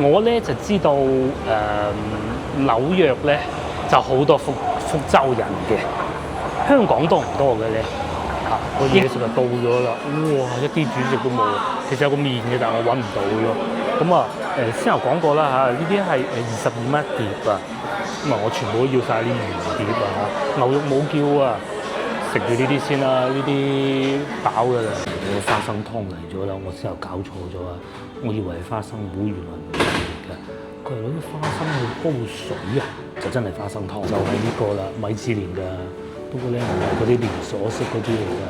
我咧就知道紐約咧就好多福州人嘅，香港多唔多嘅咧？個嘢食就到咗啦，哇！一啲主食都冇，其實有個麵嘅，但係我揾唔到咯。咁啊先有講過啦嚇，呢啲係22蚊一碟啊，咁啊我全部都要晒啲原碟啊，牛肉冇叫啊，食住呢啲先啦，呢啲飽㗎啦。我花生湯嚟咗啦，我先又搞錯咗啊！我以為係花生糊，原來唔係㗎，佢係攞啲花生去煲水啊，就真係花生湯，就係呢個啦，米芝蓮㗎。不過咧，唔係嗰啲連鎖式嗰啲嚟㗎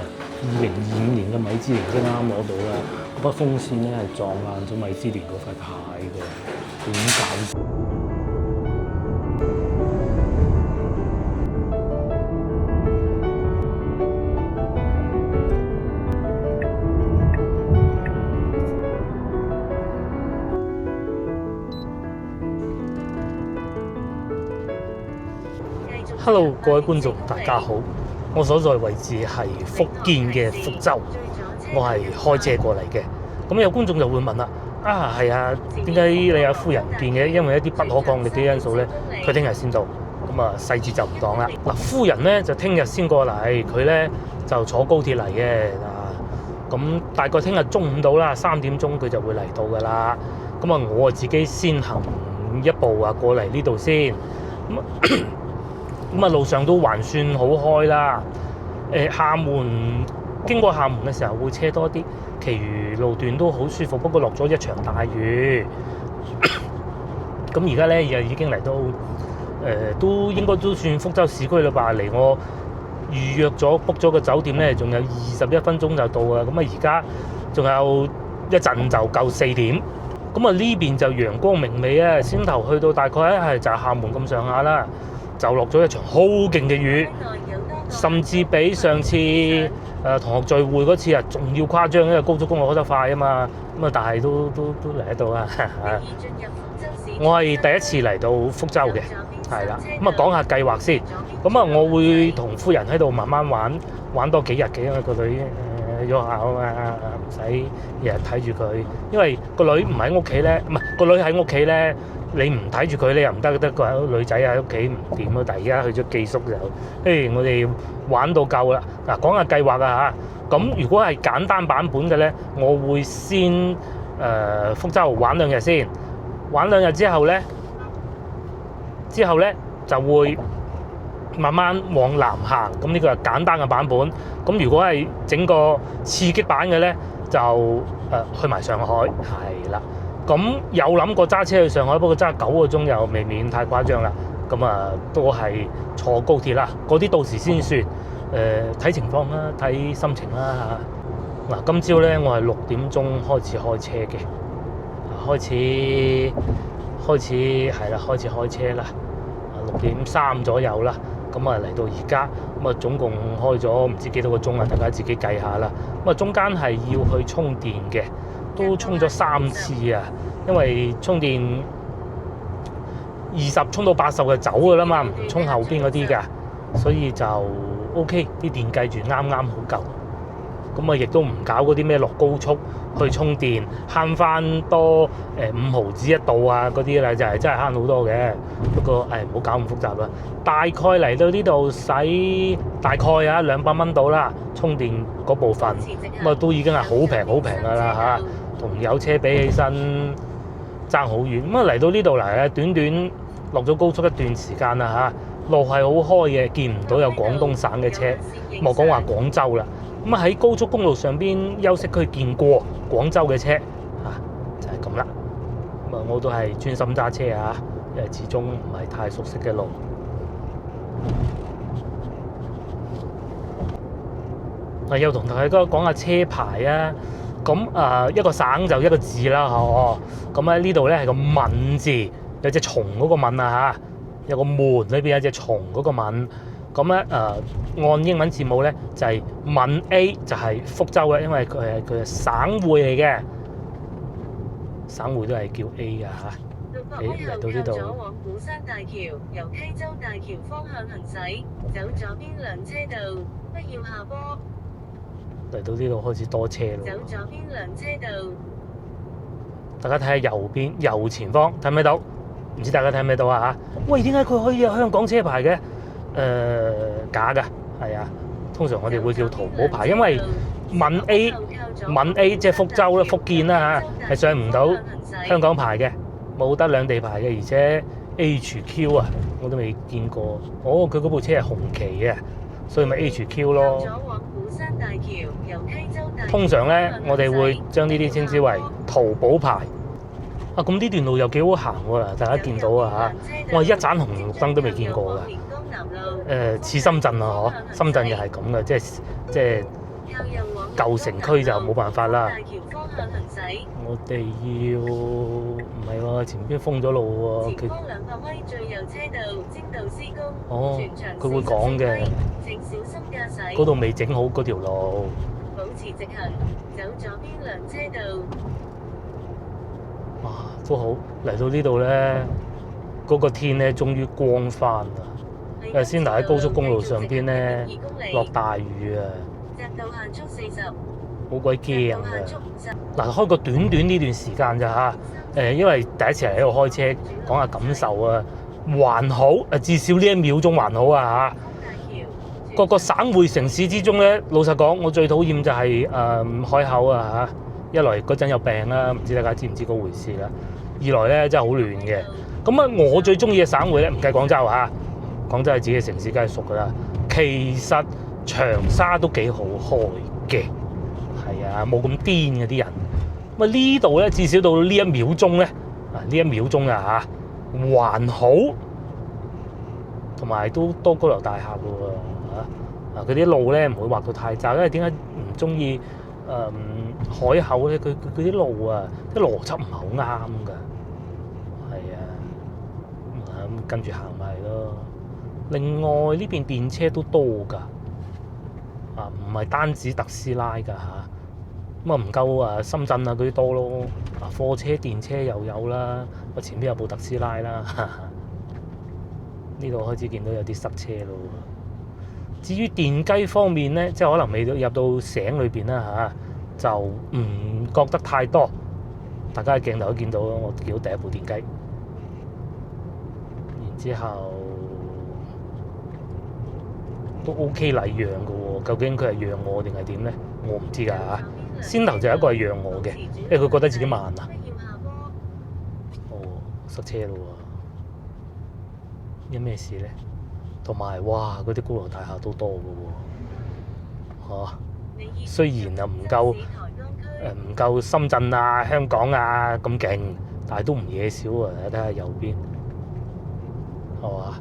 ，2025年嘅米芝蓮先啱攞到啦。嗰筆風扇咧係撞爛咗米芝蓮嗰塊牌㗎，點搞？Hello， 各位觀眾，大家好。我所在位置係福建嘅福州，我係開車過嚟嘅。咁有觀眾就會問啦：係啊，點解你阿夫人唔見嘅？因為一啲不可抗力嘅因素咧，佢聽日先到。咁啊，細節就唔講啦。嗱，夫人咧就聽日先過嚟，佢咧就坐高鐵嚟嘅。咁大概聽日中午到啦，3點鐘佢就會嚟到噶啦。咁啊，我自己先行一步啊，過嚟呢度先。咁啊，路上都還算好開啦。廈門經過廈門嘅時候會車多啲，其餘路段都好舒服。不過落咗一場大雨。咁而家咧又已經嚟到，都應該都算福州市區啦吧？離我預約咗 book 咗個酒店咧，仲有21分鐘就到啊！咁啊，而家仲有一陣就夠4點。咁啊，呢邊就陽光明媚啊，先頭去到大概係就係廈門咁上下啦。就落咗一場好勁嘅雨，甚至比上次同學聚會嗰次啊，仲要誇張，因為高速公路開得快啊嘛。咁啊，但係都嚟得到啊！我係第一次嚟到福州嘅，係啦。咁啊，講下計劃先。咁啊，我會同夫人喺度慢慢玩多幾日嘅，因為個女喐下啊嘛，唔使日日睇住佢。因為個女唔喺屋企咧，唔係個女喺屋企咧。你唔睇住佢，你又唔得個女仔喺屋企唔掂咯。但係而家去咗寄宿就，我哋玩到夠啦。嗱，講下計劃啊嚇。咁如果係簡單版本嘅咧，我會先福州玩2日先，玩2日之後咧就會慢慢往南行。咁呢個係簡單嘅版本。咁如果係整個刺激版嘅咧，就去埋上海，係啦。咁有諗過揸車去上海，不過揸9個鐘又未免太誇張啦。咁啊，都係坐高鐵啦。嗰啲到時先算。睇情況啦，睇心情啦嚇。嗱，今朝咧我係6點鐘開始開車嘅，開始開車啦。6點3左右啦。咁啊嚟到而家，咁啊總共開咗唔知幾多個鐘啊，大家自己計下啦。咁啊中間係要去充電嘅。都充咗3次啊，因為充電20充到80就走㗎啦嘛，唔充後邊嗰啲㗎，所以就 OK， 啲電計住啱好夠。咁啊，亦都唔搞嗰啲咩落高速去充電，慳翻多5毫子一度啊嗰啲啦，就係真係慳好多嘅。不過唔好搞咁複雜啦。大概嚟到呢度使大概200蚊到啦，充電嗰部分咁啊，都已經係好平㗎啦嚇。同有車比起身爭好遠，咁啊嚟到呢度嚟咧，短短落咗高速一段時間啦嚇，路係好開嘅，見唔到有廣東省嘅車，莫講話廣州啦。咁啊喺高速公路上邊休息區見過廣州嘅車嚇，就係咁啦。咁啊我都係專心揸車啊，因為始終唔係太熟悉嘅路。又同大家講下車牌啊。咁一個省就一個字啦，咁喺呢度咧係個閩字，有隻蟲嗰個閩啊嚇，有個門裏邊有隻蟲嗰個閩。咁咧按英文字母咧就係閩 A 就係福州嘅，因為佢係省會嚟嘅，省會都係叫 A 㗎嚇。嚟到呢度。左往鼓山大橋，由溪州大橋方向行駛，走左邊兩車道，不要下坡。嚟到呢度開始多車咯。走左邊兩車道。大家睇下右邊右前方睇唔睇到？唔知大家睇唔睇到啊嚇？喂，點解佢可以有香港車牌嘅？假㗎，係啊。通常我哋會叫淘寶牌，因為閩 A 即係福州啦、福建啦嚇，係上唔到香港牌嘅，冇得兩地牌嘅，而且 HQ 啊，我都未見過。哦，佢嗰部車係紅旗嘅，所以咪 HQ 咯。通常咧，我哋會將呢啲稱之為淘寶牌。啊，咁呢段路又幾好行喎！大家見到啊嚇，我係一盞紅綠燈都未見過㗎。似深圳啊嗬，深圳又係咁嘅，即係舊城區就冇辦法啦。我哋要唔係喎，前邊封咗路喎。哦，佢會講嘅。嗰度未整好嗰條路。保持直行，走左邊兩車道。哇，都好嚟到呢度咧，嗰個天咧終於光翻啦。因為先頭喺高速公路上邊咧落大雨啊，好鬼驚啊！嗱，開個短呢段時間咋嚇？因為第一次嚟喺度開車，講下感受啊，還好至少呢1秒鐘還好啊嚇。各個省會城市之中咧，老實講，我最討厭就係海口啊嚇。一來嗰陣有病啦，唔知大家知唔知嗰回事啦。二來咧真係好亂嘅。咁啊，我最中意嘅省會咧，唔計廣州嚇，廣州係自己嘅城市，梗係熟噶啦。其實長沙都幾好開嘅，係啊，冇咁癲嘅啲人。咁啊呢度咧，至少到呢1秒鐘咧，呢1秒鐘啊嚇，還好，同埋都多高樓大廈喎嚇。佢啲路咧唔會畫到太窄，因為點解唔中意海口咧？佢啲路啊，啲邏輯唔係好啱㗎，係啊，咁跟住行埋咯。另外呢邊電車都多㗎，唔係單止特斯拉㗎嚇，咁唔夠深圳啊嗰啲多咯。貨車電車又有啦，我前邊有部特斯拉啦，呢度開始見到有啲塞車咯。至於電雞方面咧，即係可能未入到省裏邊啦嚇，就唔覺得太多。大家喺鏡頭都見到，我見到第一部電雞，然之後都 OK 禮讓嘅喎。究竟佢係讓我定係點咧？我唔知㗎嚇。先頭就有一個係讓我嘅，因為佢覺得自己慢啊。哦，塞車咯喎，有咩事咧？同埋哇，嗰啲高樓大廈都多嘅喎，雖然啊唔夠深圳啊、香港啊咁勁，但係都唔嘢少啊！睇下右邊，係嘛？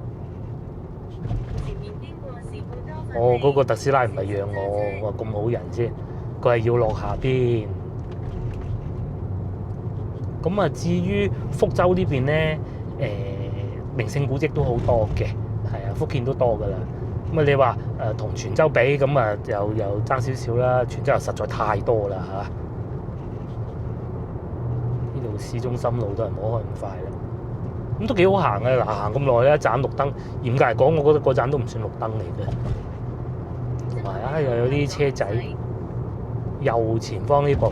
嗰個特斯拉唔係讓我咁好人先，佢係要落下邊。咁啊，至於福州呢邊咧，名勝古蹟都好多嘅。係啊，福建都多㗎啦。咁啊，你話同泉州比咁啊，又爭少少啦。泉州又實在太多啦嚇。呢度市中心路都係唔好開咁快啦。咁都幾好行嘅。嗱，行咁耐咧，一盞綠燈，嚴格嚟講，我覺得嗰盞都唔算綠燈嚟嘅。同埋又有啲車仔。右前方呢部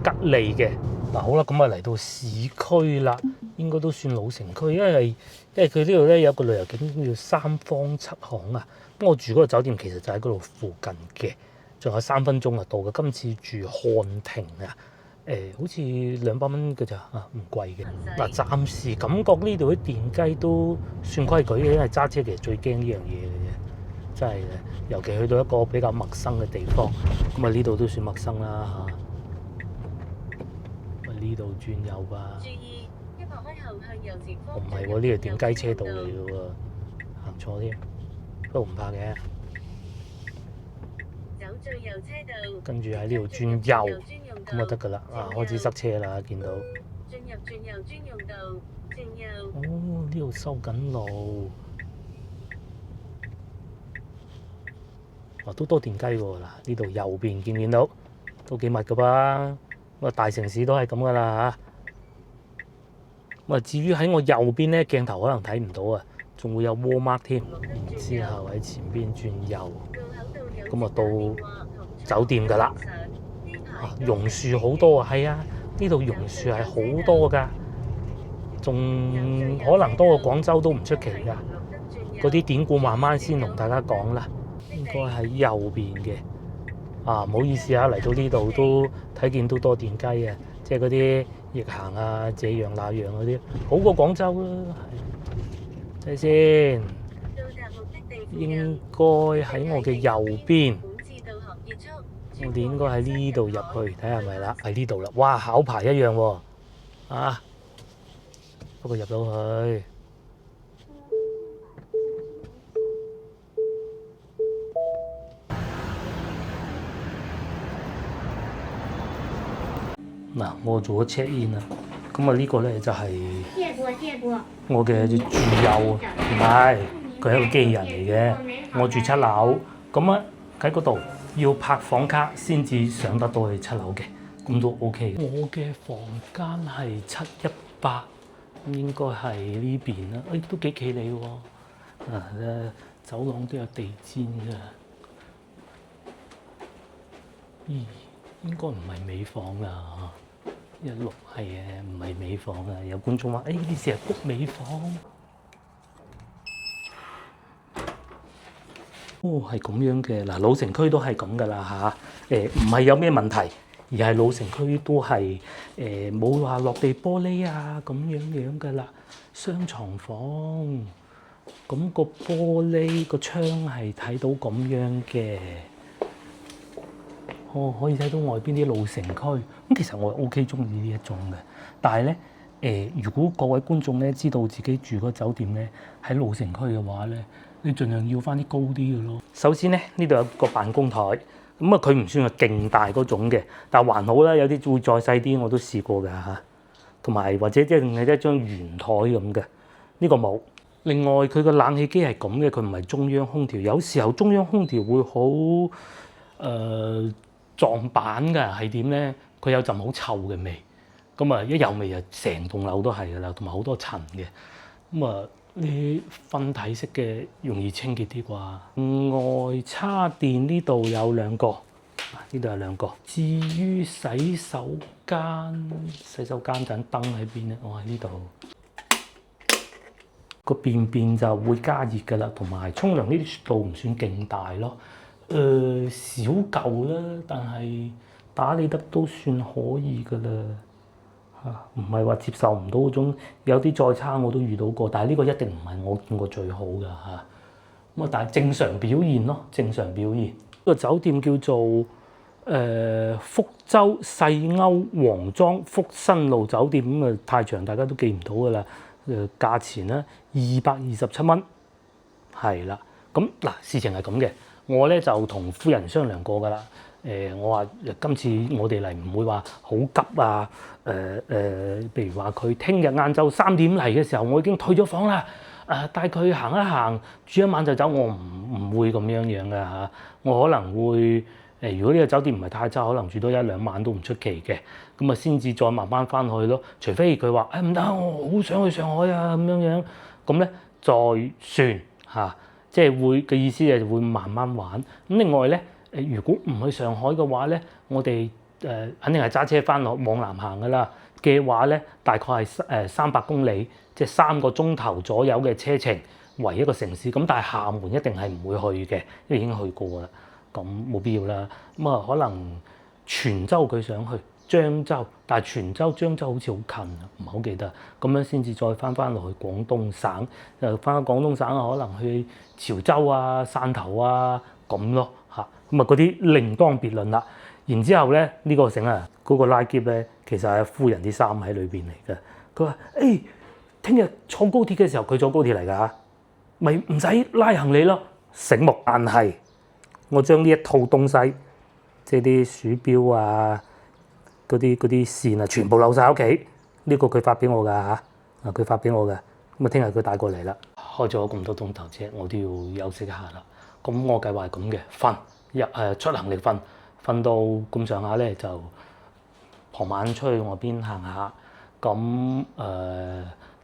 吉利嘅。嗱，好啦，咁啊嚟到市區啦，應該都算老城區，因為佢呢度咧有個旅遊景叫三坊七巷啊。咁我住嗰個酒店其實就喺嗰度附近嘅，仲有3分鐘就到嘅。今次住漢庭啊，好似200蚊嘅咋啊，唔貴嘅。嗱，暫時感覺呢度啲電雞都算規矩嘅，因為揸車其實最驚呢樣嘢嘅啫，真係嘅。尤其去到一個比較陌生嘅地方，咁啊呢度都算陌生啦嚇。呢度轉右吧。注意，100米後向右前方。唔係喎，呢度電雞車道嚟嘅喎，行錯添，不過唔怕嘅。走最右車道。跟住喺呢度轉右，咁就得㗎啦。開始塞車啦，見到。轉右專用道，轉右。哦，呢度收緊路。都多電雞喎。嗱，呢度右邊見唔見到？都幾密㗎噃。大城市都係咁噶啦嚇。至於喺我右邊咧，鏡頭可能睇唔到啊，仲會有 Walmart 添。然之後喺前邊轉右，咁啊到酒店噶啦。榕樹好多啊，係啊，呢度榕樹係好多㗎，仲可能多過廣州都唔出奇㗎。嗰啲典故慢慢先同大家講啦，應該喺右邊嘅。唔好意思啊，嚟到呢度都睇見都多電雞啊，即係嗰啲逆行啊、這樣那樣嗰啲，好過廣州啦。睇先，應該喺我嘅右邊。我哋應該喺呢度入去，睇下係咪啦？喺呢度啦。哇，考牌一樣喎，不過入到去。嗱，我做咗 check in 啦，咁啊呢個咧就係我嘅住友，唔係佢係一個機器人嚟嘅。我住7樓，咁啊喺嗰度要拍房卡先至上得到去7樓嘅，咁都 OK。我嘅房間係718，應該係呢邊啦。都幾企理喎，走廊都有地氈㗎。咦，應該唔係尾房㗎嚇。16係嘅，唔係尾房啊！有觀眾話：呢時係 book 尾房。係咁樣嘅。嗱，老城區都係咁噶啦嚇。唔係有咩問題，而係老城區都係冇話落地玻璃啊咁樣噶啦。雙床房，咁個玻璃個窗係睇到咁樣嘅。可以睇到外邊啲老城區，咁其實我係 OK 中意呢一種嘅。但係咧，如果各位觀眾咧知道自己住嗰酒店咧喺老城區嘅話咧，你盡量要翻啲高啲嘅咯。首先咧，呢度有個辦公台，咁啊佢唔算係勁大嗰種嘅，但係還好啦。有啲會再細啲，我都試過㗎嚇。同埋或者即係一張圓台咁嘅，呢個冇。另外佢個冷氣機係咁嘅，佢唔係中央空調。有時候中央空調會好撞板㗎，係點咧？佢有陣好臭嘅味，咁啊一有味就成棟樓都係㗎啦，同埋好多塵嘅。咁啊呢分體式嘅容易清潔啲啩。外叉電呢度有2個，呢度有2個。至於洗手間盞燈喺邊咧？我喺呢度。個便就會加熱㗎啦，同埋沖涼呢啲度唔算勁大咯。小舊啦，但係打理得都算可以㗎啦嚇，唔係話接受唔到嗰種，有啲再差我都遇到過，但係呢個一定唔係我見過最好㗎嚇。咁但係正常表現咯，正常表現。呢個酒店叫做福州世歐黃莊福新路酒店，咁啊太長大家都記唔到㗎啦。價錢咧227蚊，係啦。咁嗱，事情係咁嘅。我咧就同夫人商量過㗎啦。我話今次我哋嚟唔會話好急啊。譬如話佢聽日晏晝3點嚟嘅時候，我已經退咗房啦。帶佢行一行，住一晚就走，我唔會咁樣㗎嚇。我可能會如果呢個酒店唔係太差，可能住多1-2晚都唔出奇嘅。咁啊，先至再慢慢翻去咯。除非佢話唔得，我好想去上海啊咁樣，咁咧再算嚇。即係會嘅意思係會慢慢玩。咁另外咧，如果唔去上海嘅話咧，我哋肯定係揸車翻落往南行㗎啦。嘅話咧，大概係300公里，即係3個鐘頭左右嘅車程為一個城市。咁但係廈門一定係唔會去嘅，因為已經去過啦。咁冇必要啦。咁啊，可能泉州佢想去漳州，但係泉州漳州好似好近啊，唔係好記得。咁樣先至再翻落去廣東省，翻廣東省啊，可能去潮州啊、汕頭啊咁咯嚇。咁啊嗰啲另當別論啦。然之後咧，呢個城啊，嗰個拉喼咧，其實係夫人啲衫喺裏邊嚟嘅。佢話：聽日坐高鐵嘅時候，佢坐高鐵嚟㗎嚇，咪唔使拉行李咯，醒目。但係我將呢一套東西，即係啲鼠標啊、嗰啲線啊，全部留晒屋企。呢個佢發俾我㗎嚇，佢發俾我嘅。咁啊，聽日佢帶過嚟啦。開咗咁多鐘頭車，我都要休息一下啦。咁我計劃係咁嘅，瞓出行力瞓到咁上下咧，就傍晚出去外邊行下。咁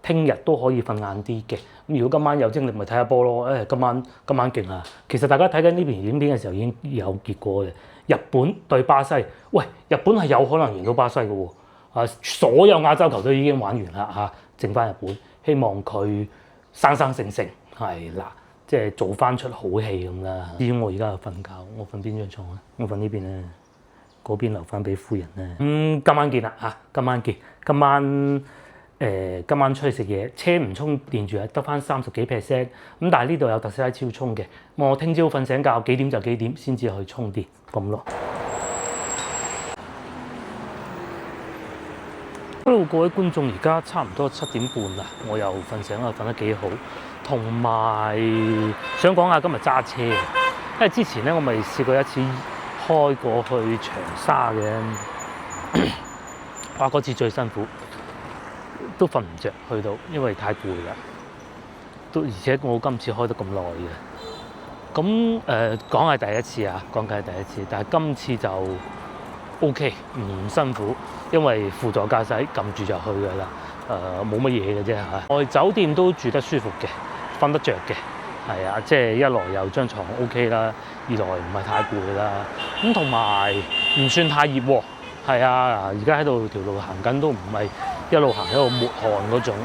聽日都可以瞓晏啲嘅。咁如果今晚有精力，咪睇下波咯。今晚勁啊！其實大家睇緊呢邊影片嘅時候已經有結果嘅。日本對巴西，喂，日本係有可能贏到巴西嘅喎。所有亞洲球隊已經玩完啦嚇，剩翻日本，希望佢生生性性係啦，即係做翻出好戲咁啦。至於我而家又瞓覺，我瞓邊張床啊？我瞓呢邊咧，嗰邊留翻俾夫人咧。今晚見啦嚇，今晚見，今晚出去食嘢，車唔充電住啊，得翻30幾%。咁但係呢度有特斯拉超充嘅，我聽朝瞓醒覺幾點就幾點先至去充電咁咯。Hello，各位觀眾，而家差唔多7點半啦，我又瞓醒啦，瞓得幾好。同埋想講下今日揸車，因為之前咧我咪試過一次開過去長沙嘅，哇嗰次最辛苦。都瞓唔着，去到因為太攰啦，而且我今次開得咁耐嘅，咁講係第一次啊，講緊係第一次，但係今次就 OK， 唔辛苦，因為輔助駕駛撳住就去㗎啦，冇乜嘢嘅啫嚇。我哋酒店都住得舒服嘅，瞓得着嘅，係啊，即係一來又張床 OK 啦，二來唔係太攰啦，咁同埋唔算太熱喎，係啊，而家喺度條路行緊都唔係一路行喺度抹汗嗰種，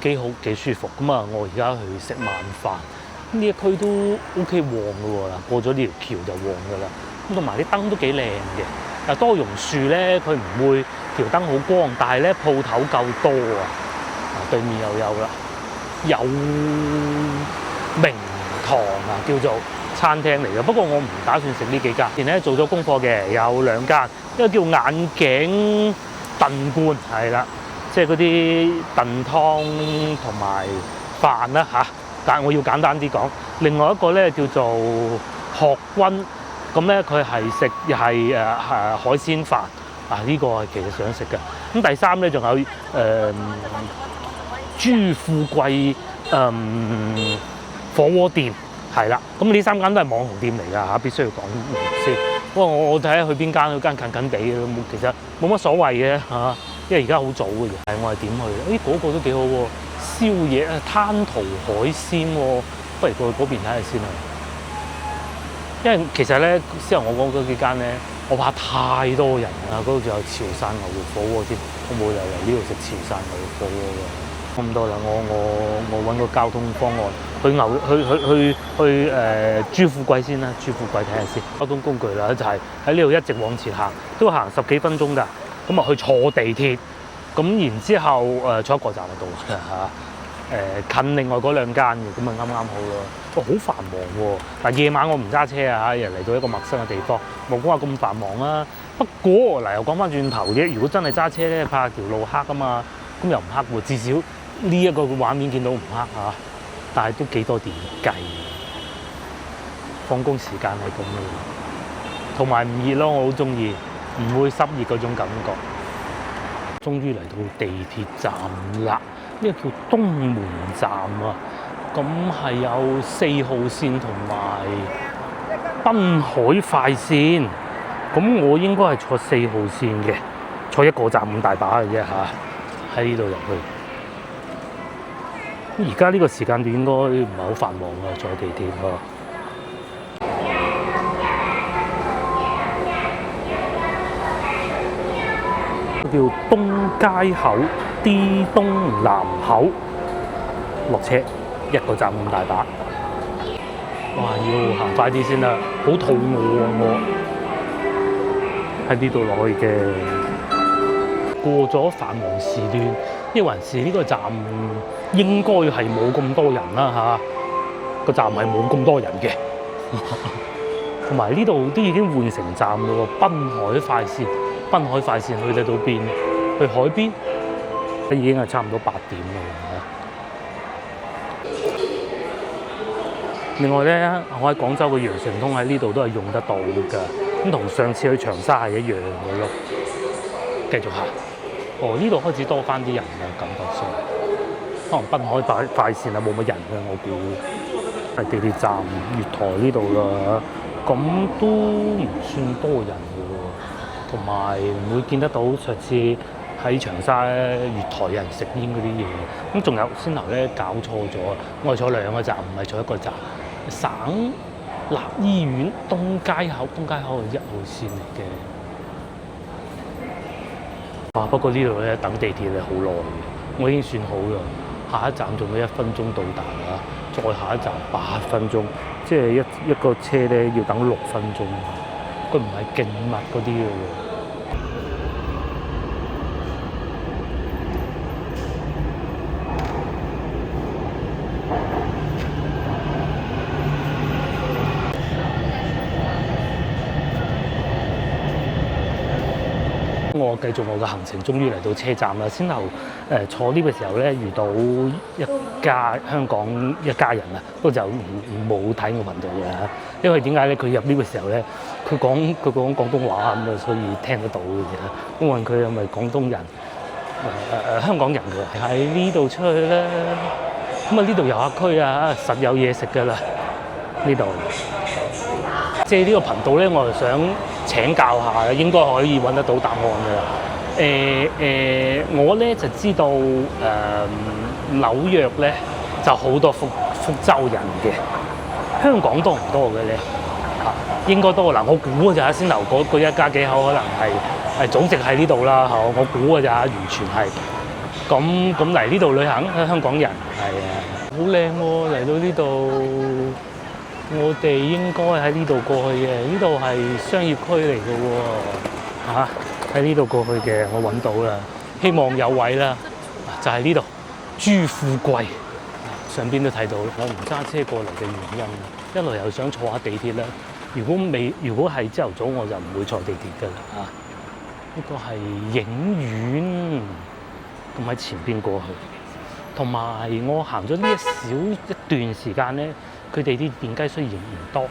幾好幾舒服。咁啊，我而家去食晚飯，呢一區都 OK 旺嘅喎啦，過咗呢條橋就旺嘅啦。咁同埋啲燈都幾靚嘅，又多榕樹咧，佢唔會條燈好光，但係咧鋪頭夠多啊。對面又有啦，有明堂啊，叫做餐廳嚟嘅。不過我唔打算食呢幾間，前咧做咗功課嘅，有2間，一個叫眼鏡燉罐，係啦。即係嗰啲燉湯同埋飯啦嚇，但係我要簡單啲講。另外一個咧叫做學君，咁咧佢係食又係海鮮飯，呢個係其實想食嘅。咁第三咧仲有朱富貴火鍋店，係啦。咁呢3間都係網紅店嚟㗎嚇，必須要講先。不過我睇下去邊間，嗰間近近地嘅，其實冇乜所謂嘅嚇。因為而家好早嘅，我係點去？嗰個都幾好喎，宵夜灘塗海鮮喎，不如過去嗰邊睇下先啊！因為其實咧，先頭我講嗰幾間咧，我怕太多人啦，嗰度仲有潮汕牛肉火鍋添，我冇理由嚟呢度食潮汕牛肉火鍋㗎。咁多啦，我揾個交通方案去朱富貴先啦，朱富貴睇下先。交通工具啦，就係喺呢度一直往前行，都行10幾分鐘㗎。咁啊去坐地鐵，咁然之後坐一個站就到啦嚇。近另外嗰2間嘅，咁啊啱啱好咯。好繁忙喎！但夜晚我唔揸車啊，又嚟到一個陌生嘅地方，冇講話咁繁忙啦。不過嗱，又講翻轉頭啫，如果真係揸車咧，怕條路黑啊嘛，咁又唔黑喎。至少呢一個畫面見到唔黑嚇，但係都幾多點計。放工時間係咁嘅，同埋唔熱咯，我好中意。唔會濕熱嗰種感覺。終於嚟到地鐵站啦！呢個叫東門站啊，咁係有4號線同埋濱海快線。咁我應該係坐4號線嘅，坐一個站咁大把嘅啫嚇。喺呢度入去。而家呢個時間段應該唔係好繁忙啊，坐地鐵喎。叫東街口、D 東南口落車，一個站咁大把。哇！要行快啲先啦，好肚餓啊！我喺呢度落去嘅。過咗繁忙時段，因為還是呢個站應該係冇咁多人啦嚇。個站係冇咁多人嘅，同埋呢度都已經換成站咯喎，濱海快線。濱海快線去到邊？去海邊，已經係差唔多8點啦。另外咧，我喺廣州嘅羊城通喺呢度都係用得到㗎，咁同上次去長沙係一樣嘅咯。繼續行，呢度開始多翻啲人啦，感覺上。可能濱海快線啊冇乜人嘅，我估係地鐵站月台呢度啦，咁都唔算多人嘅喎，同埋唔會見得到上次喺長沙月台有人食煙嗰啲嘢。咁仲有先頭咧搞錯咗，我係坐2個站，唔係坐一個站。省立醫院東街口係1號線嚟嘅。啊，不過呢度咧等地鐵咧好耐嘅，我已經算好啦。下一站仲有1分鐘到達啊，再下一站8分鐘，即係一個車咧要等6分鐘。佢唔係勁密嗰啲嘅喎。我繼續我嘅行程，終於嚟到車站啦。先後坐 lift 嘅時候咧，遇到香港一家人啊，不過就冇睇我頻道嘅，因為點解咧？佢入 lift 嘅時候咧，佢講廣東話咁啊，所以聽得到嘅啫。我問佢係咪廣東人？香港人㗎，喺呢度出去啦。咁啊，呢度遊客區啊，實有嘢食㗎啦。呢度即係呢個頻道咧，我就想請教下，應該可以揾得到答案㗎啦。我咧就知道紐約咧就好多福州人嘅，香港多唔多嘅咧？應該多嗱，我估㗎咋，先頭嗰一家幾口可能係祖籍喺呢度啦，嚇，我估㗎咋，完全係。咁嚟呢度旅行，香港人係啊，好靚喎！嚟到呢度，我哋應該喺呢度過去嘅，呢度係商業區嚟嘅喎，嚇，喺呢度過去嘅，我揾到啦，希望有位啦，就係呢度，朱富貴，上邊都睇到啦。我唔揸車過嚟嘅原因，一來又想坐下地鐵啦。如果係朝頭早，我就唔會坐地鐵㗎啦，嚇。呢個係影院。咁喺前邊過去，同埋我行咗呢一段時間咧，佢哋啲電雞雖然唔多，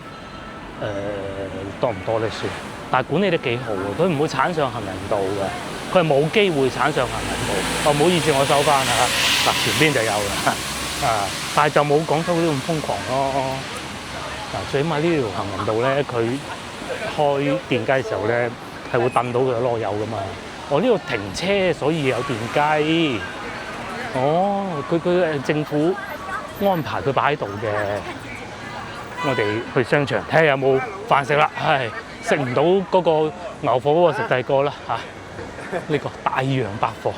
多唔多咧算，但係管理得幾好喎，佢唔會鏟上行人道嘅，佢係冇機會鏟上行人道。唔好意思，我收翻啦嚇，嗱前邊就有啦，但係就冇廣州嗰啲咁瘋狂咯。嗱，最起碼呢條行人道咧，佢開電雞嘅時候咧，係會掟到佢攞油噶嘛。我呢度停車，所以有電雞。哦，佢政府安排佢擺喺度嘅。我哋去商場睇下有冇飯食啦。係食唔到嗰個牛火鍋，食第二個啦嚇。呢個大洋百貨，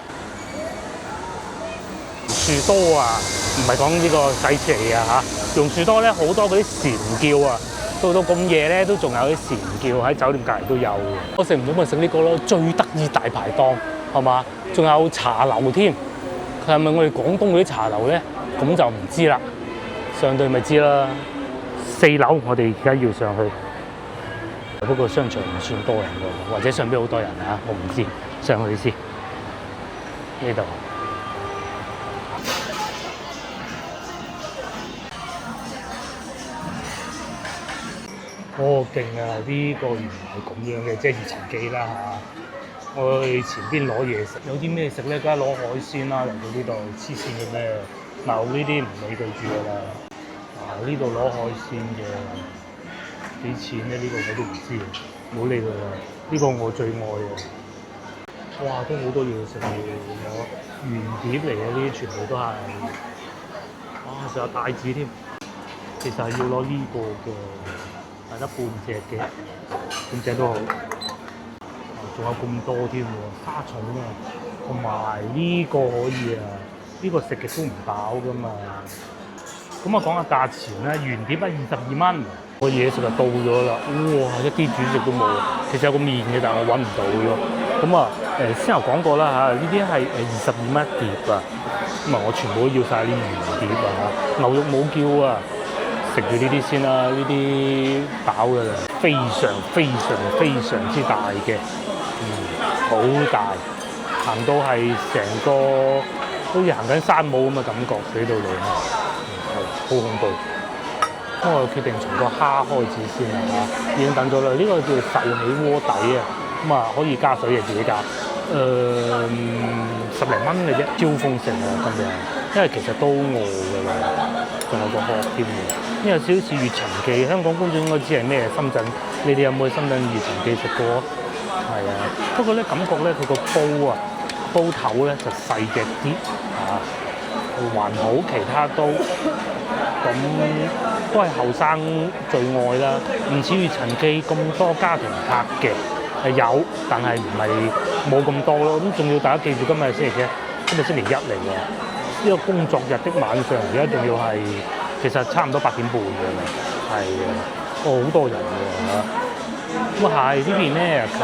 樹多啊，唔係講呢個細詞嚟啊嚇。榕樹多咧，好多嗰啲蟬叫啊。到咁夜咧，都仲有啲蟬叫喺酒店隔離都有嘅。我食唔到咪食呢個咯，最得意大排檔係嘛？仲有茶樓添，佢係咪我哋廣東嗰啲茶樓咧？咁就唔知啦，上到咪知啦。4樓我哋而家要上去，不過商場唔算多人喎，或者上邊好多人啊，我唔知。上去先呢度。哦，勁啊！呢個原來係咁樣嘅，即係熱塵機啦嚇。我去前邊攞嘢食，有啲咩食咧？梗係攞海鮮啦，嚟到呢度黐線嘅咩？嗱，呢啲唔理佢住㗎啦。呢度攞海鮮嘅幾錢咧？呢個我都唔知，唔好理佢啦。呢個我最愛啊！哇，都好多嘢食嘅，我原碟嚟嘅，呢啲全部都係。哇，仲有帶子添，其實係要攞呢個嘅。係得半隻嘅，半隻都好。仲有咁多添喎，花重啊，同埋呢個可以啊，呢個食極都唔飽噶嘛。咁啊講下價錢啦，原碟啊22蚊，個嘢食就到咗啦。哇，一啲主食都冇，其實有個麵嘅，但係我揾唔到咯。咁啊先頭講過啦嚇，呢啲係22蚊一碟啊。咁啊，我全部都要晒啲原碟啊嚇，牛肉冇叫啊。食住呢啲先啦，呢啲飽㗎啦，非常之大嘅，好大，行到係成個好似行緊山姆咁嘅感覺俾到你啊，好恐怖。咁我決定從個蝦開始先啦嚇，已經等咗啦。呢個叫壽喜鍋底啊，咁啊可以加水嘅自己加，10零蚊嘅啫，超豐盛啊今日，因為其實都餓㗎啦，仲有個殼添嘅。呢有少少似越陳記，香港觀眾應該知係咩？深圳，你哋有冇去深圳越陳記食過？係啊，不過咧感覺咧佢個煲頭咧就細隻啲啊，還好，其他都咁都係後生最愛啦，唔似越陳記咁多家庭客嘅，係有，但係唔係冇咁多咯。咁仲要大家記住，今日星期幾？今日星期一嚟喎。呢個工作日的晚上，而家仲要係其實差唔多8點半嘅啦，係好多人喎。咁啊係呢邊咧近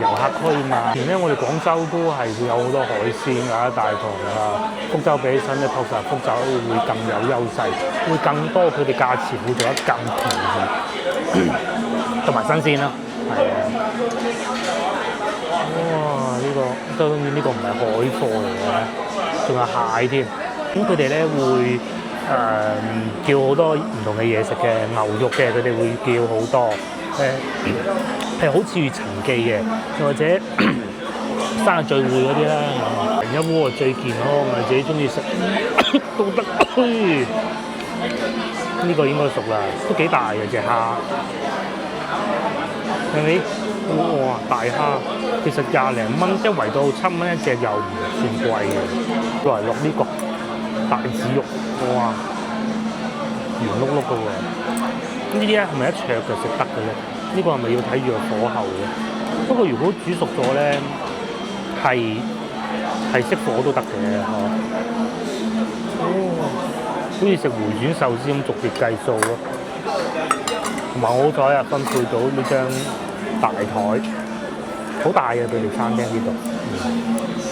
遊客區嘛，以前咧我哋廣州都係會有好多海鮮啊，大同啊，福州比起身咧，確實福州會更有優勢，會更多，佢哋價錢會做得更便宜，同埋新鮮啦，係啊。哇！當然呢個唔係海貨嚟嘅，仲有蟹添。咁佢哋咧會叫好多唔同嘅嘢食嘅，牛肉嘅佢哋會叫好多。係好似陳記嘅，又或者生日聚會嗰啲啦，一鍋最健康啊，自己中意食都得。呢個應該熟啦，都幾大嘅隻蝦，係咪？哇！大蝦其實20零蚊，即係圍到7蚊一隻，又唔算貴嘅。落嚟落呢個大子肉，哇！圓碌碌嘅喎，呢啲咧係咪一灼就食得嘅咧？呢個係咪要睇住個火候嘅？不過如果煮熟咗咧，係熄火都得嘅，嗬。好似食回轉壽司咁逐碟計數咯。同埋我好彩啊，分配到呢張大台，好大嘅佢哋餐廳呢度。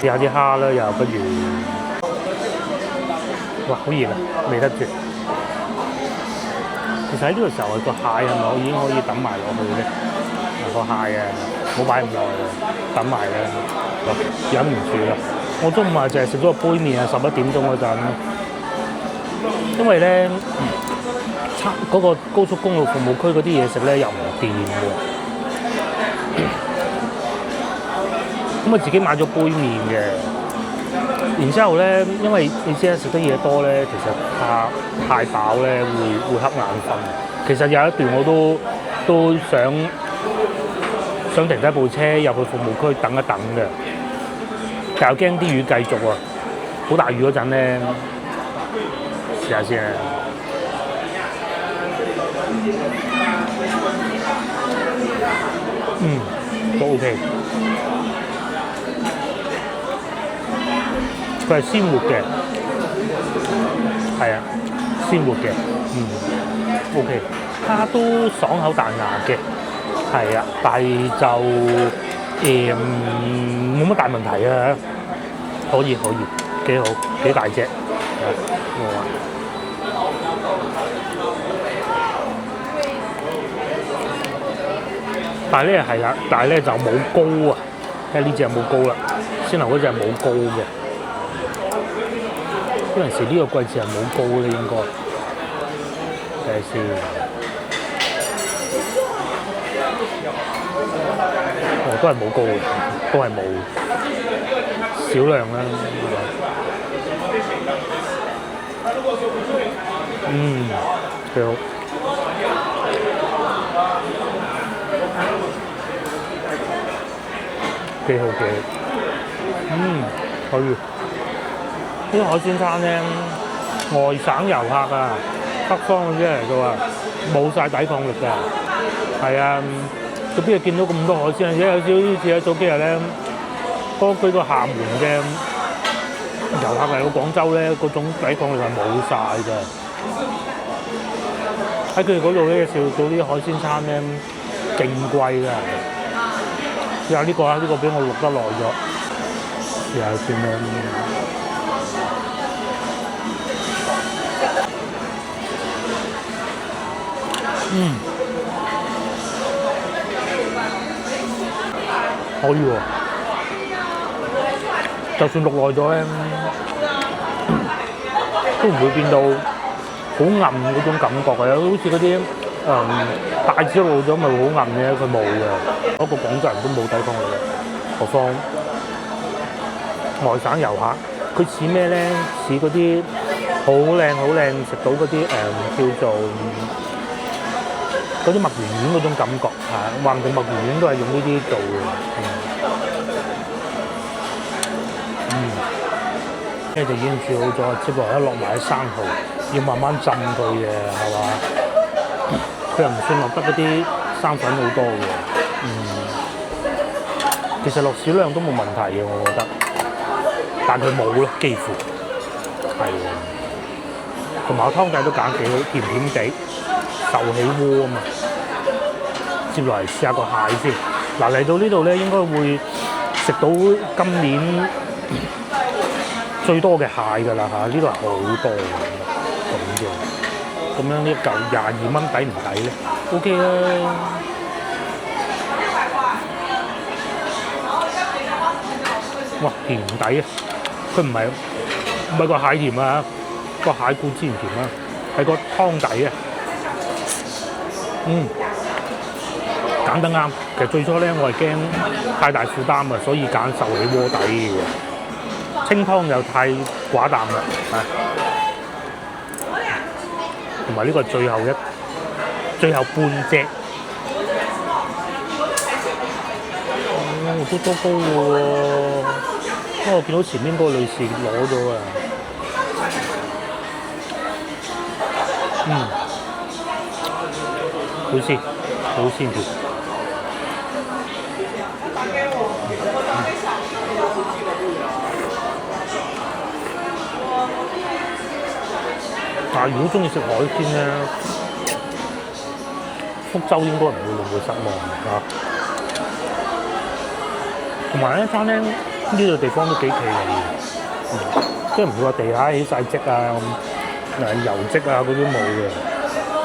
試下啲蝦啦，又不如，哇！好熱啊，未得住。其實喺呢個時候個蟹係咪我已經可以抌埋落去咧？個蟹啊，冇擺唔耐嘅，抌埋啦，忍唔住啦！我中午啊就係食咗個杯麵啊，11點鐘嗰陣，因為咧嗰個高速公路服務區嗰啲嘢食咧又唔掂喎，咁啊自己買咗杯麵嘅，然之後咧，因為你知啦，食得嘢多咧，其實太飽咧會瞌眼瞓。其實有一段我都想停低部車入去服務區等一等嘅，但又驚啲雨繼續啊！好大雨嗰陣咧，試下先啊！都 OK。佢係鮮活嘅，係啊，鮮活嘅，OK，蝦都爽口彈牙嘅，係啊，但係就冇乜大問題啊，可以，幾好，幾大隻，但係咧係啦，但係咧就冇膏啊，因為呢隻冇膏啦，先頭嗰隻係冇膏嘅。嗰陣時呢個季節係冇膏咧，應該睇下先。都係冇膏嘅，都係冇，少量啦。幾好。幾好。可以。呢啲海鮮餐咧，外省遊客啊，北方嗰啲嚟到啊，冇晒抵抗力㗎。係啊，佢邊度見到咁多海鮮啊？而且有少少似喺早幾日咧，嗰個廈門嘅遊客嚟到廣州咧，嗰種抵抗力係冇晒㗎。喺佢哋嗰度咧，食到啲海鮮餐咧，勁貴㗎。試下呢個啊，呢個俾我錄得耐咗，試下先啦。可以喎，就算錄耐咗咧，都唔會變到好韌嗰種感覺嘅，好似嗰啲帶子露咗咪好韌嘅，佢冇嘅。嗰個廣州人都冇抵抗力嘅，何況外省遊客，佢似咩咧？似嗰啲好靚食到嗰啲叫做嗰啲墨魚丸嗰種感覺嚇，話唔定墨魚丸都係用呢啲做嘅。跟住就已經煮好咗，接落嚟一落埋啲生蠔，要慢慢浸佢嘅，係嘛？佢又唔算落得嗰啲生粉好多嘅，其實落少量都冇問題嘅，我覺得，但佢冇咯，幾乎係啊。同埋個湯底都揀幾好，甜甜地，壽喜鍋啊嘛。接落嚟試下個蟹先。嗱，嚟到呢度咧，應該會食到今年最多嘅蟹㗎啦嚇，呢度係好多咁嘅。咁樣呢一嚿22蚊抵唔抵咧 ？OK 啦。哇，甜底啊！佢唔係個蟹甜啊，個蟹固之然甜啊，係個湯底啊。揀得啱。其實最初咧，我係驚太大負擔啊，所以揀壽喜鍋底嘅。清湯又太寡淡啦，同埋呢個係最後半隻。都多高嘅喎，我見到前面嗰個女士攞咗啊。好鮮，好鮮甜。但係如果中意食海鮮咧，福州應該唔會令佢失望啊！同埋咧，餐廳呢個地方都幾企理嘅，即係唔會話地下起晒積啊、油漬啊嗰啲冇嘅，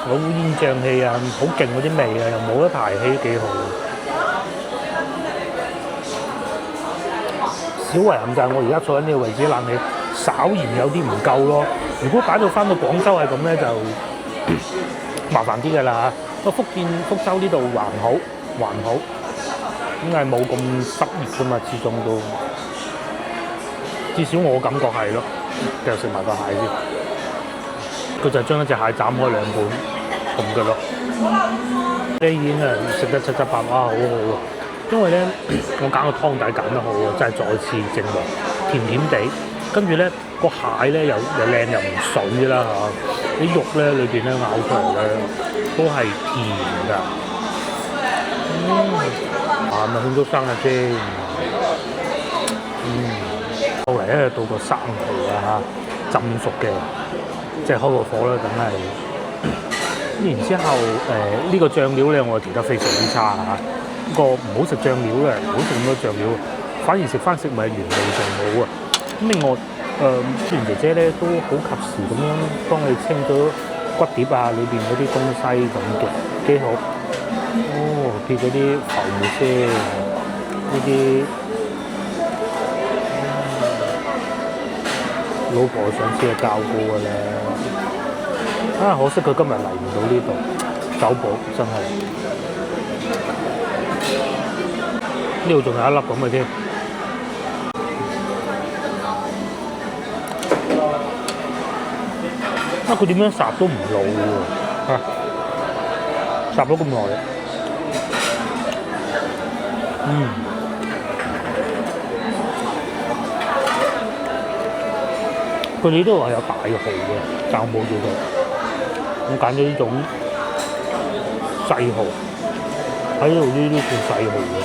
有烏煙瘴氣啊，好勁嗰啲味啊，又冇得排氣，幾好。小遺憾就係我而家坐喺呢個位置，冷氣稍然有啲唔夠咯。如果擺到翻到廣州係咁咧，就麻煩啲㗎啦嚇。福州呢度還好。應該係冇咁濕熱噶嘛，始終都，至少我感覺係咯。繼續食埋個蟹先，佢就將一隻蟹斬開2半咁嘅咯。呢已經係食得七七八八，好好喎。因為咧，我揀個湯底揀得好啊，真係再次證明甜甜地，跟住咧個蟹咧又靚又唔水啦嚇，啲肉咧裏邊咧咬出嚟咧都係甜㗎。咪慶祝生日先，後嚟咧到個生蠔啊嚇，浸熟嘅，即係開個火啦，梗係。然之後呢個醬料咧，我調得非常之差嚇。不過唔好食醬料咧，唔好食咁多醬料，反而食翻食物原味仲好啊。咁另外職員姐姐咧都好及時咁樣幫你清咗骨碟啊裏邊嗰啲東西咁嘅，幾好。撇嗰啲浮沫先，呢啲老婆上次係教過㗎啦。可惜佢今日嚟唔到呢度，走寶真係。呢度仲有一粒咁嘅添。佢點樣烚都唔老喎，烚咗咁耐。佢哋都話有大蠔嘅，但我冇叫到。我揀咗呢種細蠔，喺度呢啲算細蠔嘅。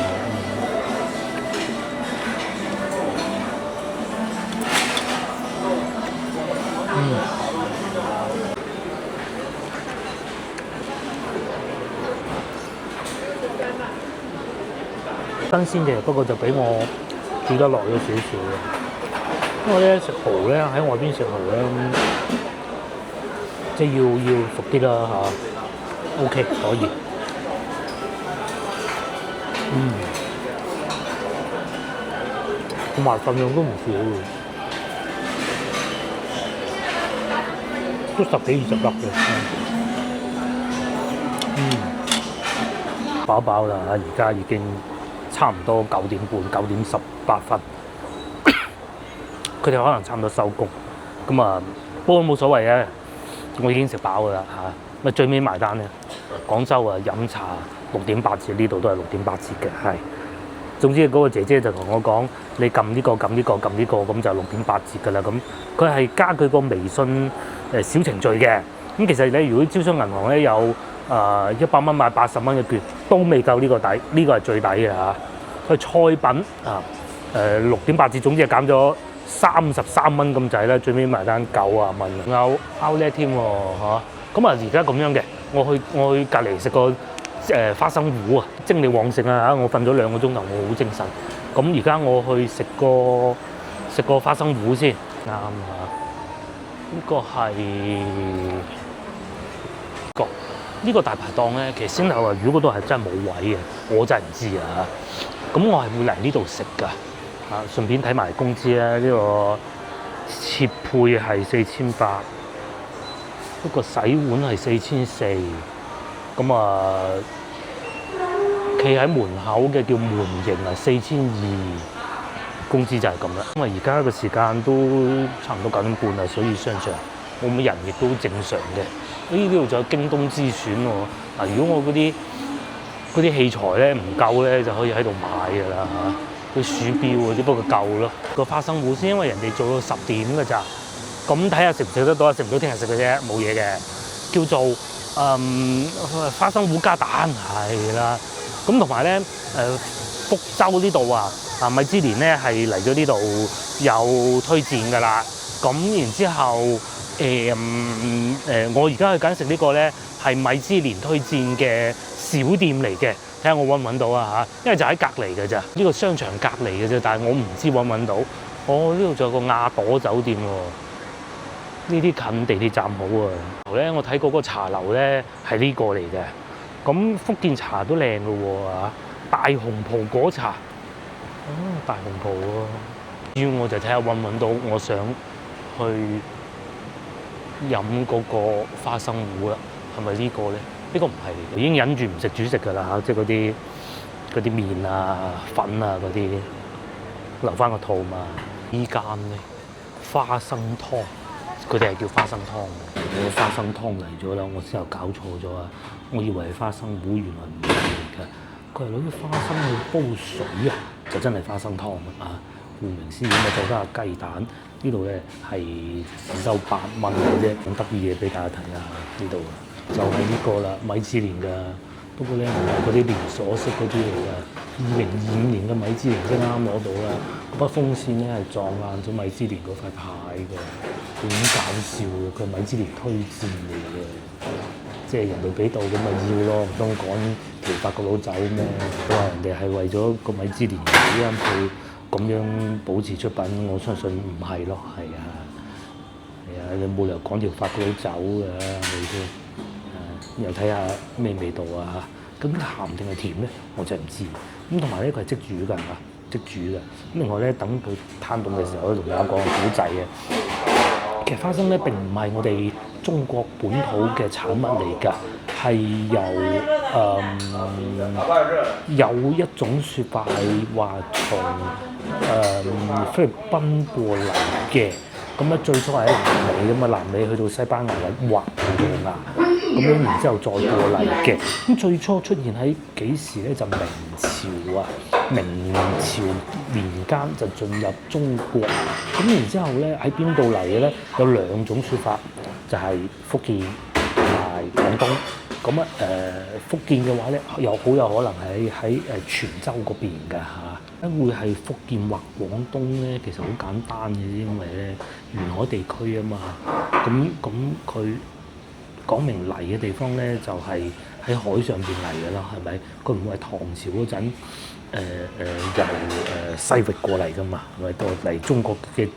新鮮嘅，不過就俾我煮得耐咗少少嘅。因為咧食蠔咧喺外邊食蠔咧，即係要熟啲啦嚇。OK 可以。同埋份量都唔少嘅，都10幾20粒嘅。飽飽啦嚇！而家已經差唔多9點半、9點18分，佢哋可能差唔多收工。咁啊，不過冇所謂嘅，我已經食飽㗎啦嚇。咪最尾埋單咧，廣州啊飲茶6點8折，呢度都係6點8折嘅，係。總之嗰個姐姐就同我講，你撳呢個撳呢個撳呢個，咁就6點8折㗎啦。咁佢係加佢個微信小程序嘅。咁其實咧，如果招商銀行咧有100蚊買80蚊嘅券，都未夠呢個抵，呢個係最抵嘅嚇。佢菜品啊6.8折，總之係減咗33蚊咁滯啦，最尾埋單90蚊，有 Outlet 添喎嚇。咁啊而家咁樣嘅，我去隔離食個花生糊啊，精力旺盛啊嚇！我瞓咗2個鐘頭，我好精神。咁而家我去食個花生糊先，啱啊！呢個係呢個大排檔咧，其實先頭話如果嗰度係真係冇位嘅，我真係唔知啊。咁我係會嚟呢度食㗎，啊順便睇埋工資啦。呢個切配係4800，不過洗碗係4400。咁啊，企喺門口嘅叫門迎啊，4200，工資就係咁啦。咁啊，而家個時間都差唔多9點半啦，所以商場冇乜人，亦都正常嘅。呢度仲有京東之選喎。嗱，如果我嗰啲器材咧唔夠咧，就可以喺度買㗎啦嚇。啲鼠標嗰啲不過夠咯。個花生糊先，因為人哋做到10點㗎咋。咁睇下食唔食得到啊？食唔到聽日食嘅啫，冇嘢嘅。叫做花生糊加蛋係啦。咁同埋咧福州呢度啊米芝蓮咧係嚟咗呢度有推薦㗎啦。咁然之後我而家去緊食呢個咧係米芝蓮推薦嘅小店嚟嘅，睇下我揾唔揾到啊嚇，因為就喺隔離嘅咋，呢個商場隔離嘅啫，但係我唔知揾唔揾到。哦，呢度仲有個亞朵酒店喎，呢啲近地鐵站好啊。咧我睇過個茶樓咧係呢個嚟嘅，咁福建茶都靚嘅喎啊，大紅袍果茶，哦大紅袍喎，要我就睇下揾唔揾到，我想去飲嗰個花生糊啦，係咪呢個咧？呢個唔係嚟嘅，已經忍住唔食主食㗎啦嚇，即係嗰啲麵啊、粉啊嗰啲，留翻個肚嘛。依間咧花生湯，佢哋係叫花生湯嘅。我花生湯嚟咗啦，我先又搞錯咗啊！我以為係花生糊，原來唔係嚟㗎。佢係攞啲花生去煲水啊，就真係花生湯啊！顧名思義咪再加下雞蛋。呢度咧係只收8蚊嘅啫，咁得意嘢俾大家睇下。呢度就係呢個啦，米芝蓮㗎。不過咧唔係嗰啲連鎖式嗰啲嚟㗎。2025年嘅米芝蓮先啱攞到啦。嗰筆風扇咧係撞爛咗米芝蓮嗰塊牌㗎，點搞笑嘅？佢米芝蓮推薦嚟嘅，即係人哋俾到咁咪要咯，唔通趕條法國佬走咩？佢話人哋係為咗個米芝蓮呢間鋪咁樣保持出品，我相信唔係咯，係啊，係啊，你冇理由趕條法國佬走㗎，係咪先？又睇下咩味道啊嚇，咁鹹定係甜咧，我真係唔知。咁同埋咧，佢係即煮㗎嚇，即煮嘅。咁另外咧，等佢攤凍嘅時候，可以同大家講個古仔嘅。其實花生咧並唔係我哋中國本土嘅產物嚟㗎，係有一種説法係話從菲律賓過嚟嘅。咁咧最初係喺南美咁啊，南美去到西班牙或葡萄牙，咁樣然之後再過嚟嘅。咁最初出現喺幾時咧？就明朝啊，明朝年間就進入中國。咁然之後咧喺邊度嚟嘅咧？有2種説法，就係福建同埋廣東。咁啊福建嘅話咧，好有可能係喺泉州嗰邊㗎嚇。會係福建或廣東咧，其實好簡單嘅，因為咧沿海地區啊嘛。咁佢講明嚟嘅地方咧，就係喺海上邊嚟嘅啦，係咪？佢唔會係唐朝嗰陣由西域過嚟㗎嘛，係咪？到嚟中國嘅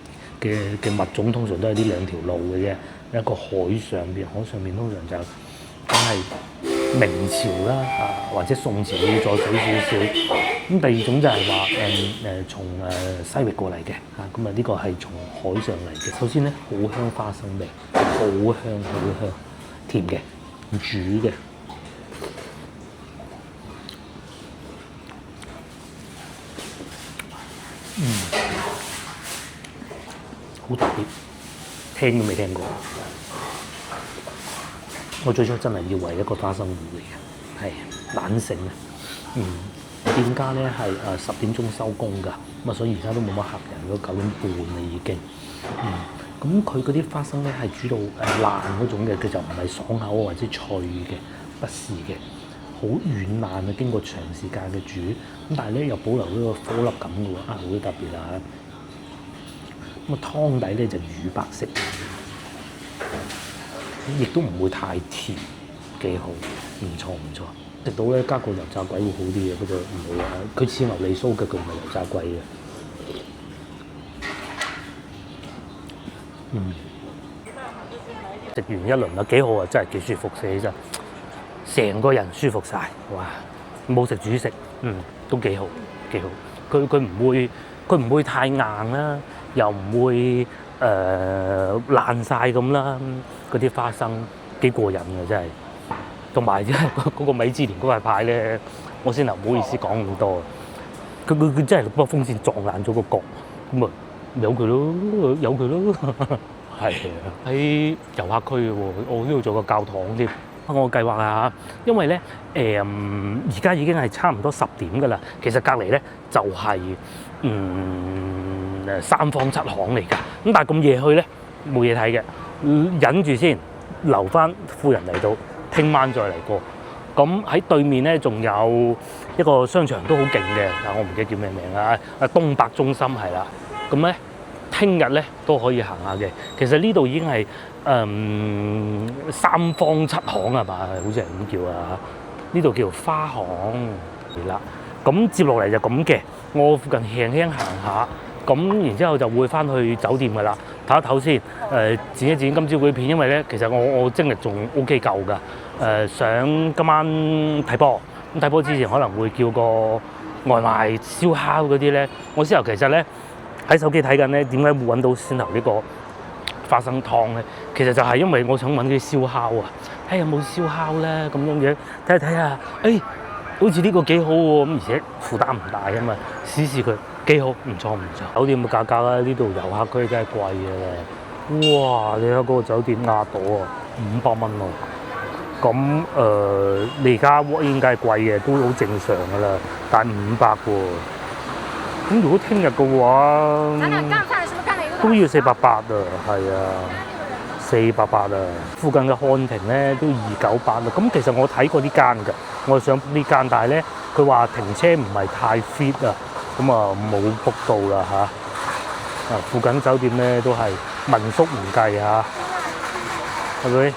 物種通常都係呢2條路嘅啫。一個海上邊通常就梗係明朝啦或者宋朝要再早少少。咁第二種就係話從西域過嚟嘅嚇，咁啊呢個係從海上嚟嘅。首先咧好香花生味，好香，甜嘅，煮嘅，好特別，聽都未聽過。我最初真係以為一個花生糊嚟嘅，係懶醒啊，店家咧係10點鐘收工㗎，咁啊所以而家都冇乜客人，都9點半啦已經。咁佢嗰啲花生咧係煮到爛嗰種嘅，佢就唔係爽口或者脆嘅，不是嘅，好軟爛啊，經過長時間嘅煮，咁但係咧又保留呢個顆粒感嘅喎，好特別啊！咁啊湯底咧就乳白色，亦都唔會太甜，幾好，唔錯唔錯。食到咧加個油炸鬼會好啲嘅，不過唔好啊，佢似牛脷酥嘅，佢唔係油炸鬼嘅。食完一輪啦，幾好啊，真係幾舒服，食起身，成個人舒服晒，哇！冇食主食，都幾好，幾好。佢唔會太硬啦，又唔會爛晒咁啦。嗰啲花生幾過癮嘅真係，同埋即係嗰個米芝蓮嗰塊牌咧，我先頭唔好意思講咁多。佢真係把風扇撞爛咗個角，咁啊由佢咯，由佢咯。係啊，喺遊客區嘅喎，我呢度做個教堂添。我計劃下，因為咧而家已經係差唔多10點㗎啦。其實隔離咧就係三坊七巷嚟㗎。咁但係咁夜去咧冇嘢睇嘅，忍住先，留翻富人嚟到，聽晚再嚟過。咁喺對面咧仲有一個商場都好勁嘅，但我唔記得叫咩名啦。東百中心係啦，咁咧。聽日咧都可以行下嘅。其實呢度已經係三坊七巷係嘛？好似係咁叫啊。呢度叫花巷係啦。咁接落嚟就咁嘅。我附近輕輕行下，咁然之後就會翻去酒店㗎啦。唞一唞先，剪一剪今朝嗰啲片，因為咧其實我精力仲 OK 夠㗎。想今晚睇波，咁睇波之前可能會叫個外賣燒烤嗰啲咧。我先頭其實咧。喺手機睇緊咧，點解會揾到先頭呢個花生湯咧？其實就係因為我想揾啲燒烤啊，睇有冇燒烤咧咁樣嘅，睇下睇下，好似呢個幾好喎，咁而且負擔唔大啊嘛，試試佢幾好，唔錯唔錯。酒店嘅價格啦，呢度遊客區真係貴嘅。哇！你睇嗰個酒店亞朵啊，500蚊喎。咁你而家 walk-in 梗係貴嘅，都好正常㗎啦，但係500喎。咁如果聽日嘅話，都要480啊，係啊，480啊。附近嘅漢庭咧都298啦。咁其實我睇過呢間㗎，我想呢間，但係咧佢話停車唔係太 fit 啊，咁啊冇 book 到啦嚇。附近酒店咧都係民宿唔計嚇，係咪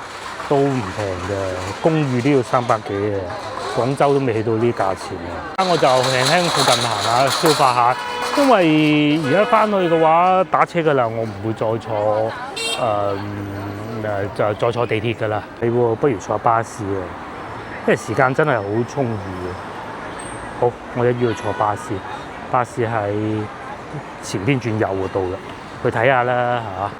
都唔平嘅？公寓都要300幾嘅。廣州都未起到呢啲價錢啊！我就輕輕附近行下消化下，因為而家翻去嘅話打車㗎啦，我唔會再坐就再坐地鐵㗎啦。你喎，不如坐巴士啊，因為時間真係好充裕嘅。好，我一於去坐巴士，巴士喺前邊轉右嗰度啦，去睇下啦嚇。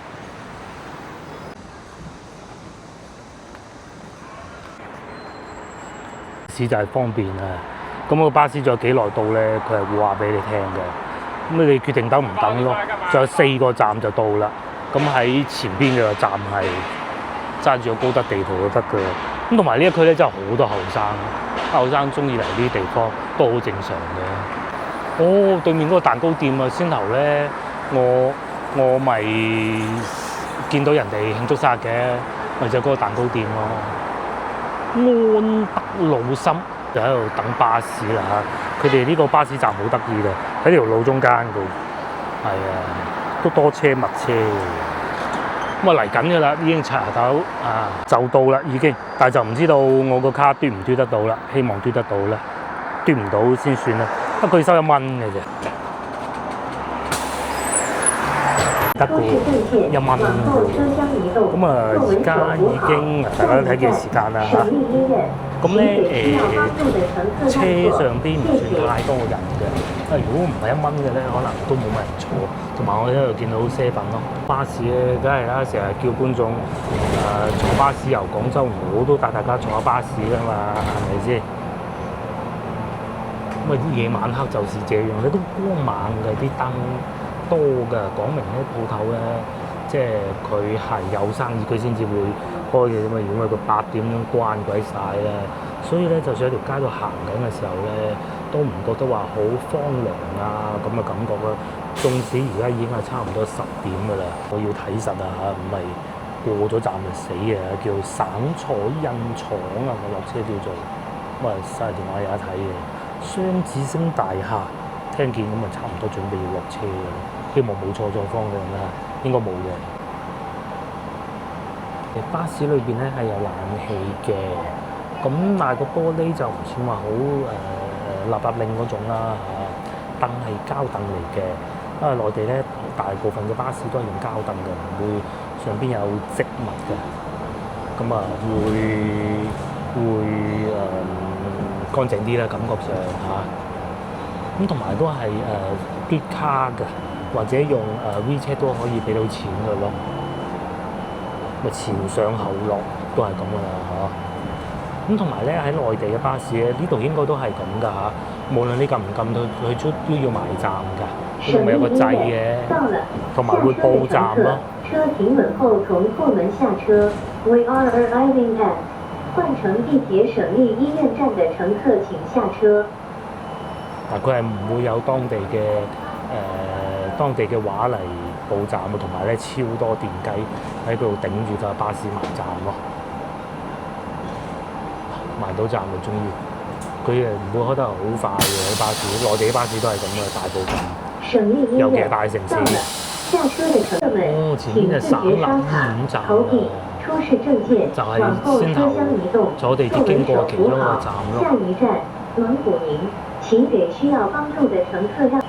就係方便啊！咁個巴士仲有幾耐到咧？佢係會話俾你聽嘅。咁你決定等唔等咯？仲有4個站就到啦。咁喺前邊嘅站係揸住個高德地圖就得嘅。咁同埋呢一區咧真係好多後生中意嚟呢啲地方都好正常嘅。哦，對面嗰個蛋糕店啊，先頭咧我咪見到人哋慶祝生日嘅，咪就嗰個蛋糕店咯。安德魯森就喺度等巴士啦嚇，佢哋呢個巴士站好得意嘅，喺條路中間度，係啊，都多車密車嘅。咁啊嚟緊嘅啦，已經查頭啊，就到啦已經，但係就唔知道我個卡嘟唔嘟得到啦，希望嘟得到啦，嘟唔到先算啦，不過佢收1蚊嘅啫。得個1蚊，咁啊而家已經大家都睇見時間啦嚇，咁咧車上邊唔算太多人嘅，如果唔係1蚊嘅咧，可能都冇乜人坐，同埋我喺度見到7-Eleven咯，巴士咧梗係啦，成日叫觀眾坐巴士遊廣州，我都帶大家坐下巴士㗎嘛，係咪先？咁啊夜晚黑就是這樣，你都光猛嘅啲燈。多㗎，講明咧鋪頭咧，即係佢係有生意，佢先至會開嘅啫嘛。如果佢8點鐘關鬼晒咧，所以咧就算喺條街度行緊嘅時候咧，都唔覺得話好荒涼啊咁嘅感覺啦。縱使而家已經係差唔多10點㗎啦，我要睇實啊嚇，唔係過咗站就死嘅，叫省彩印廠啊，我落車叫做。咁啊嘥電話有得睇嘅。雙子星大廈聽見咁啊，差唔多準備要落車嘅，希望冇錯錯方向啦，應該冇嘅。巴士裏邊咧係有冷氣嘅，咁但係個玻璃就唔算話好立立令嗰種啦嚇，凳係膠凳嚟嘅，因為內地咧大部分嘅巴士都係用膠凳嘅，唔會上邊有織物嘅，咁啊會乾淨啲啦，感覺上嚇，咁同埋都係嘟卡嘅，或者用WeChat 都可以俾到錢嘅咯。咪前上後落都係咁噶啦嚇，咁同埋咧喺內地嘅巴士咧，呢度應該都係咁噶嚇。無論你撳唔撳到佢出都要埋站㗎，呢度咪有個掣嘅，同埋會報站咯。車停穩後從後門下車 ，We are arriving at 換乘地鐵省立醫院站嘅乘客請下車。但佢係唔會有當地嘅話嚟報站啊，同埋咧超多電雞喺度頂住架巴士埋站咯，埋到站就終於，佢誒唔會開得好快嘅啲巴士，內地啲巴士都係咁嘅，大部分，尤其係大城市。哦，前面係省立5站啊，就係先頭坐地鐵經過其中一個站咯。下一站蒙古寧，請給需要幫助的乘客讓。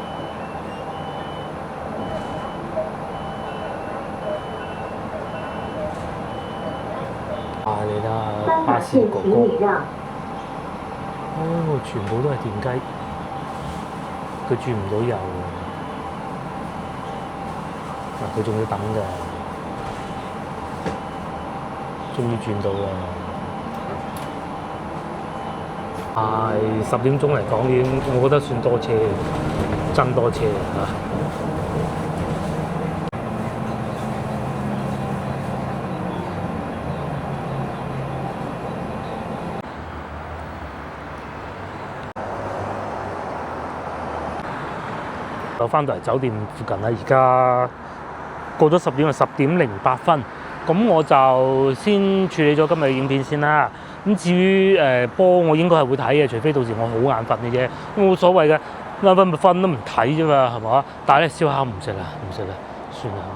你睇巴士哥哥，哦，全部都係電雞，佢轉唔到油嗱，佢仲要等㗎，終於轉到啦。10點鐘嚟講已經，我覺得算多車，真多車嚇。我翻到嚟酒店附近啦，而家過咗10點啊，10點08分。咁我就先處理咗今日嘅影片先啦。咁至於波，我應該係會睇嘅，除非到時我好眼瞓嘅啫，冇所謂嘅，眼瞓咪瞓都唔睇啫嘛，係嘛？但係咧燒烤唔食啦，算啦，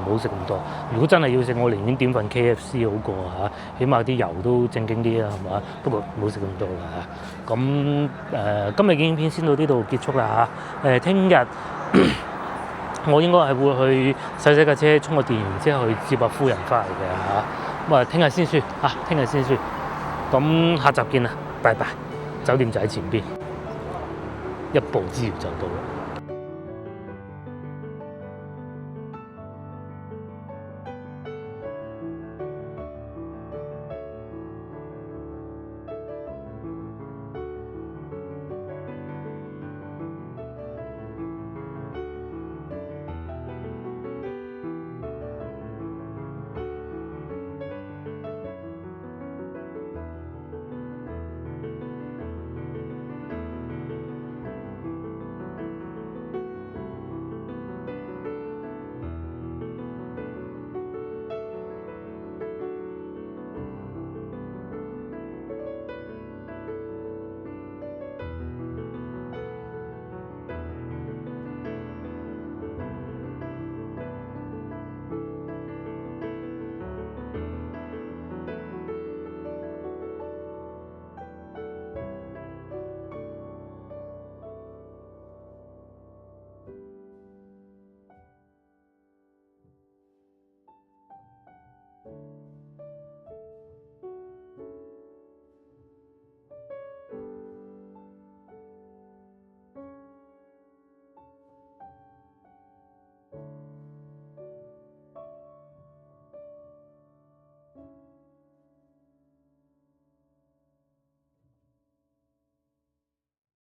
唔好食咁多。如果真係要食，我寧願點份 KFC 好過嚇，起碼啲油都正經啲啦，係嘛？不過唔好食咁多啦嚇。咁今日嘅影片先到呢度結束啦嚇。聽日我應該係會去洗架車，充個電，然之後去接阿夫人翻嚟嘅嚇。咁啊，聽日先算嚇，聽日先算。咁下集見啦，拜拜！酒店就喺前邊，一步之遙就到啦。